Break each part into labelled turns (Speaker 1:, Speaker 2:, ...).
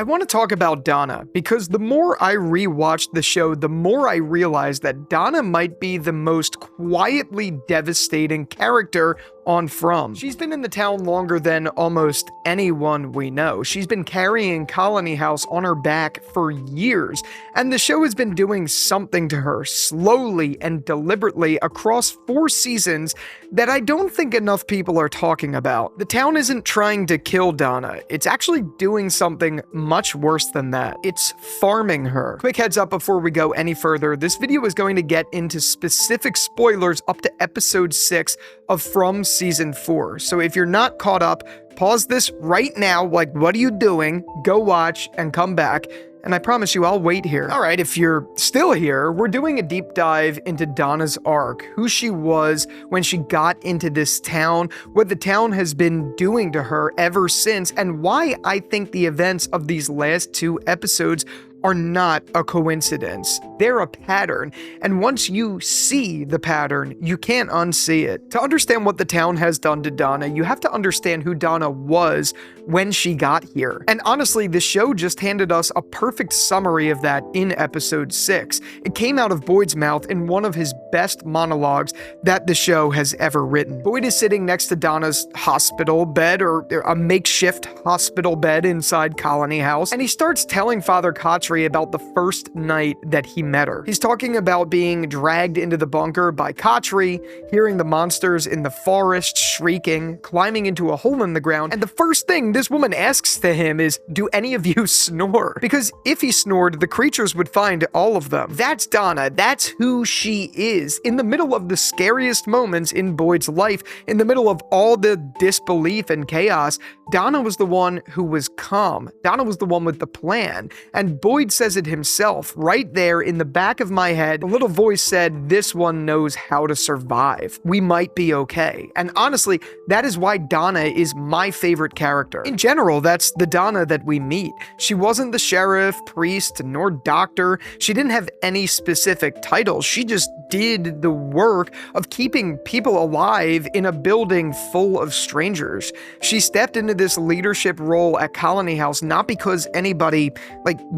Speaker 1: I want to talk about Donna, because the more I rewatched the show, the more I realized that Donna might be the most quietly devastating character on From. She's been in the town longer than almost anyone we know. She's been carrying Colony House on her back for years, and the show has been doing something to her slowly and deliberately across 4 seasons that I don't think enough people are talking about. The town isn't trying to kill Donna, it's actually doing something much worse than that. It's farming her. Quick heads up before we go any further, this video is going to get into specific spoilers up to episode 6 of From season 4. So if you're not caught up, pause this right now, like what are you doing? Go watch and come back. And I promise you, I'll wait here. All right, if you're still here, we're doing a deep dive into Donna's arc, who she was when she got into this town, what the town has been doing to her ever since, and why I think the events of these last 2 episodes are not a coincidence. They're a pattern, and once you see the pattern, you can't unsee it. To understand what the town has done to Donna, you have to understand who Donna was when she got here. And honestly, the show just handed us a perfect summary of that in episode 6. It came out of Boyd's mouth in one of his best monologues that the show has ever written. Boyd is sitting next to Donna's hospital bed, or a makeshift hospital bed inside Colony House, and he starts telling Father Khatri about the first night that he met her. He's talking about being dragged into the bunker by Khatri, hearing the monsters in the forest shrieking, climbing into a hole in the ground, and the first thing this woman asks to him is, "Do any of you snore?" Because if he snored, the creatures would find all of them. That's Donna. That's who she is. In the middle of the scariest moments in Boyd's life, in the middle of all the disbelief and chaos, Donna was the one who was calm. Donna was the one with the plan. And Boyd says it himself, right there in the back of my head, a little voice said, "This one knows how to survive. We might be okay." And honestly, that is why Donna is my favorite character. In general, that's the Donna that we meet. She wasn't the sheriff, priest, nor doctor. She didn't have any specific title. She just did the work of keeping people alive in a building full of strangers. She stepped into this leadership role at Colony House not because anybody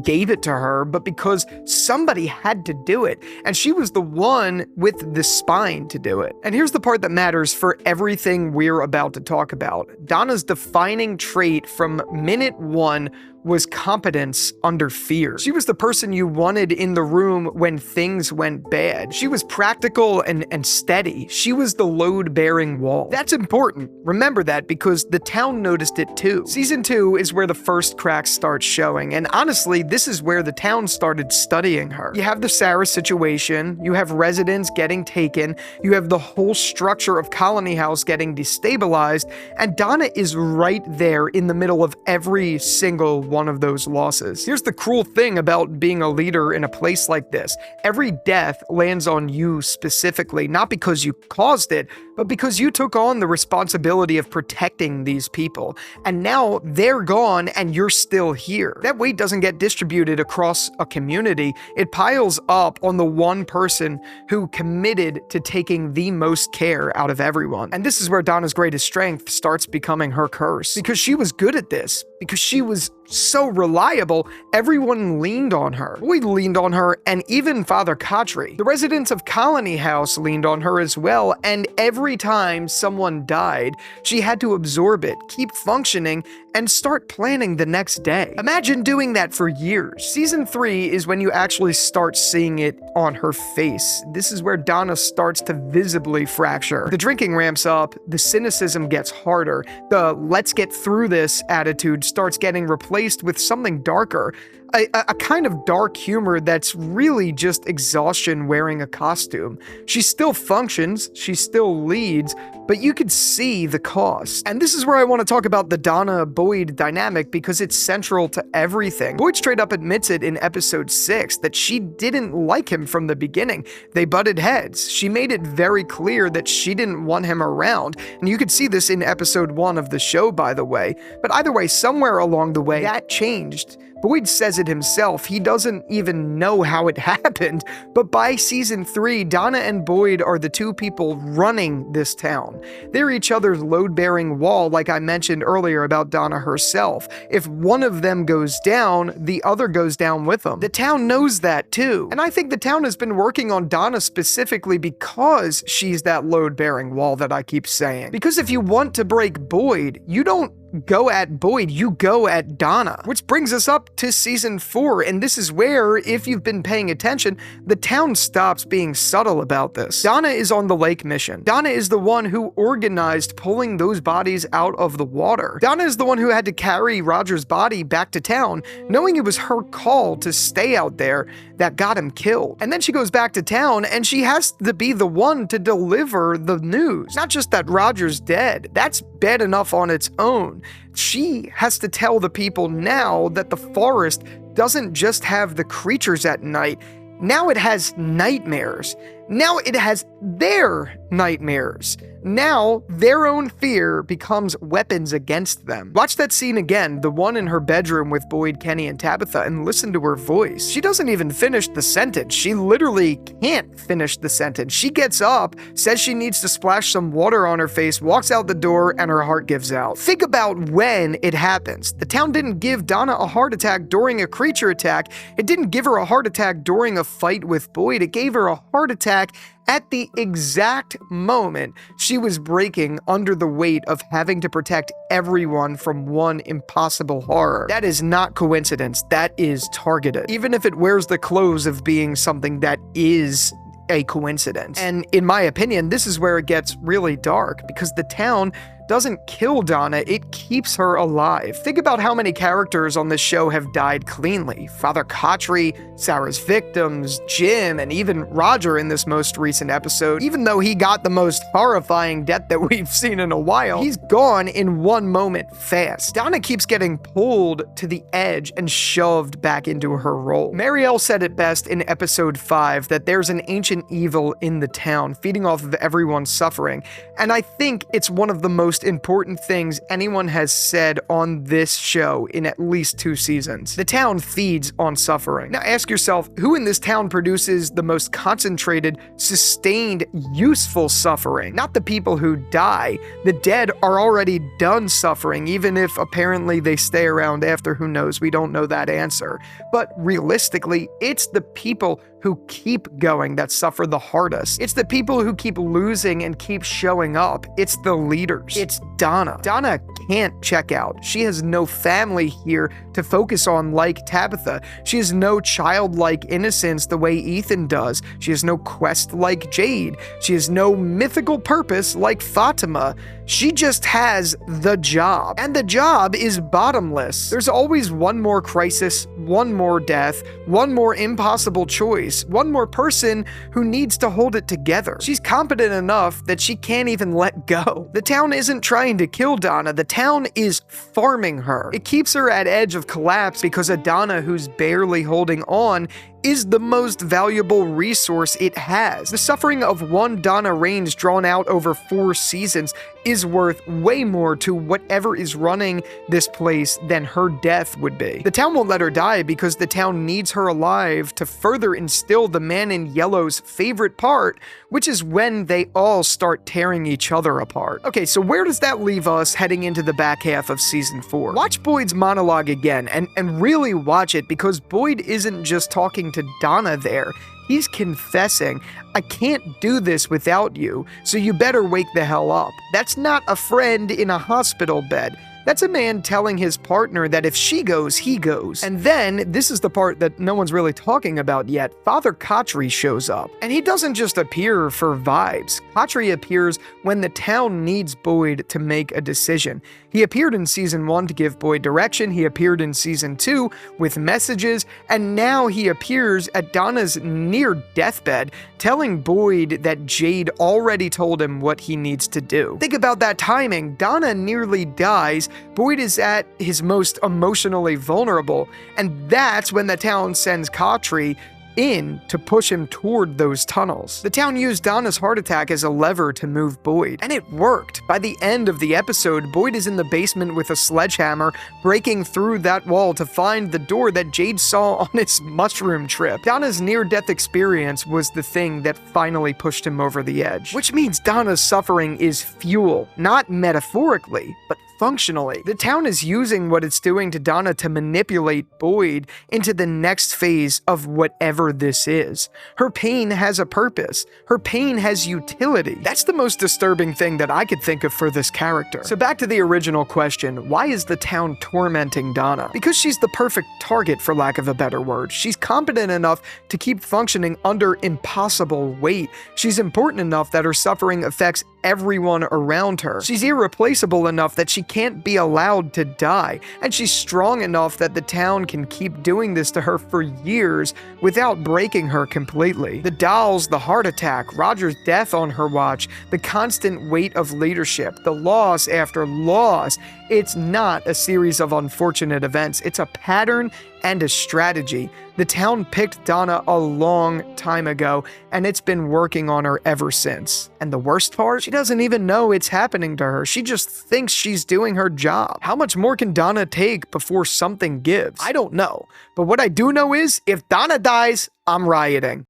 Speaker 1: gave it to her, but because somebody had to do it, and she was the one with the spine to do it. And here's the part that matters for everything we're about to talk about. Donna's defining trait from minute 1 was competence under fear. She was the person you wanted in the room when things went bad. She was practical and steady. She was the load-bearing wall. That's important. Remember that, because the town noticed it too. Season 2 is where the first cracks start showing, and honestly, this is where the town started studying her. You have the Sarah situation, you have residents getting taken, you have the whole structure of Colony House getting destabilized, and Donna is right there in the middle of every single one of those losses. Here's the cruel thing about being a leader in a place like this. Every death lands on you specifically, not because you caused it, but because you took on the responsibility of protecting these people. And now they're gone and you're still here. That weight doesn't get distributed across a community. It piles up on the one person who committed to taking the most care out of everyone. And this is where Donna's greatest strength starts becoming her curse. Because she was good at this. Because she was so reliable, everyone leaned on her. Boyd leaned on her, and even Father Khatri. The residents of Colony House leaned on her as well, and every time someone died, she had to absorb it, keep functioning, and start planning the next day. Imagine doing that for years. Season 3 is when you actually start seeing it on her face. This is where Donna starts to visibly fracture. The drinking ramps up, the cynicism gets harder, the let's get through this attitude starts getting replaced with something darker. A kind of dark humor that's really just exhaustion wearing a costume. She still functions, she still leads, but you could see the cost. And this is where I want to talk about the Donna-Boyd dynamic, because it's central to everything. Boyd straight up admits it in episode 6 that she didn't like him from the beginning. They butted heads. She made it very clear that she didn't want him around, and you could see this in episode 1 of the show, by the way. But either way, somewhere along the way, that changed. Boyd says it himself, he doesn't even know how it happened, but by season 3, Donna and Boyd are the two people running this town. town. They're each other's load-bearing wall, like I mentioned earlier about Donna herself. If one of them goes down, the other goes down with them. The town knows that too. And I think the town has been working on Donna specifically because she's that load-bearing wall that I keep saying. Because if you want to break Boyd, you don't go at Boyd, you go at Donna. Which brings us up to season 4, and this is where, if you've been paying attention, the town stops being subtle about this. Donna is on the lake mission. Donna is the one who organized pulling those bodies out of the water. Donna is the one who had to carry Roger's body back to town, knowing it was her call to stay out there that got him killed. And then she goes back to town, and she has to be the one to deliver the news. Not just that Roger's dead. That's bad enough on its own. She has to tell the people now that the forest doesn't just have the creatures at night. Now it has nightmares. Now it has their nightmares. Now, their own fear becomes weapons against them. Watch that scene again, the one in her bedroom with Boyd, Kenny, and Tabitha, and listen to her voice. She doesn't even finish the sentence. She literally can't finish the sentence. She gets up, says she needs to splash some water on her face, walks out the door, and her heart gives out. Think about when it happens. The town didn't give Donna a heart attack during a creature attack. It didn't give her a heart attack during a fight with Boyd. It gave her a heart attack at the exact moment she was breaking under the weight of having to protect everyone from one impossible horror. That is not coincidence. That is targeted. Even if it wears the clothes of being something that is a coincidence. And in my opinion, this is where it gets really dark, because the town doesn't kill Donna, it keeps her alive. Think about how many characters on this show have died cleanly. Father Khatri, Sarah's victims, Jim, and even Roger in this most recent episode. Even though he got the most horrifying death that we've seen in a while, he's gone in one moment fast. Donna keeps getting pulled to the edge and shoved back into her role. Marielle said it best in episode 5 that there's an ancient evil in the town feeding off of everyone's suffering, and I think it's one of the most important things anyone has said on this show in at least 2 seasons. The town feeds on suffering. Now ask yourself, who in this town produces the most concentrated, sustained, useful suffering? Not the people who die. The dead are already done suffering, even if apparently they stay around after, who knows, we don't know that answer. But realistically, it's the people who keep going that suffer the hardest. It's the people who keep losing and keep showing up. It's the leaders. It's Donna. Donna can't check out. She has no family here to focus on like Tabitha. She has no childlike innocence the way Ethan does. She has no quest like Jade. She has no mythical purpose like Fatima. She just has the job. And the job is bottomless. There's always one more crisis, one more death, one more impossible choice, one more person who needs to hold it together. She's competent enough that she can't even let go. The town isn't trying to kill Donna. The town is farming her. It keeps her at edge of collapse because a Donna who's barely holding on is the most valuable resource it has. The suffering of one Donna Raines drawn out over 4 seasons is worth way more to whatever is running this place than her death would be. The town won't let her die because the town needs her alive to further instill the Man in Yellow's favorite part, which is when they all start tearing each other apart. Okay, so where does that leave us heading into the back half of season 4? Watch Boyd's monologue again and really watch it, because Boyd isn't just talking to Donna there. He's confessing, I can't do this without you, so you better wake the hell up. That's not a friend in a hospital bed. That's a man telling his partner that if she goes, he goes. And then, this is the part that no one's really talking about yet, Father Khatri shows up. And he doesn't just appear for vibes. Khatri appears when the town needs Boyd to make a decision. He appeared in season 1 to give Boyd direction, he appeared in season 2 with messages, and now he appears at Donna's near deathbed, telling Boyd that Jade already told him what he needs to do. Think about that timing. Donna nearly dies, Boyd is at his most emotionally vulnerable, and that's when the town sends Khatri in to push him toward those tunnels. The town used Donna's heart attack as a lever to move Boyd, and it worked. By the end of the episode, Boyd is in the basement with a sledgehammer, breaking through that wall to find the door that Jade saw on his mushroom trip. Donna's near-death experience was the thing that finally pushed him over the edge, which means Donna's suffering is fuel, not metaphorically, but functionally. The town is using what it's doing to Donna to manipulate Boyd into the next phase of whatever this is. Her pain has a purpose. Her pain has utility. That's the most disturbing thing that I could think of for this character. So back to the original question, why is the town tormenting Donna? Because she's the perfect target, for lack of a better word. She's competent enough to keep functioning under impossible weight. She's important enough that her suffering affects everyone around her. She's irreplaceable enough that she can't be allowed to die, and she's strong enough that the town can keep doing this to her for years without breaking her completely. The dolls, the heart attack, Roger's death on her watch, the constant weight of leadership, the loss after loss. It's not a series of unfortunate events. It's a pattern and a strategy. The town picked Donna a long time ago, and it's been working on her ever since. And the worst part? She doesn't even know it's happening to her. She just thinks she's doing her job. How much more can Donna take before something gives? I don't know. But what I do know is, if Donna dies, I'm rioting.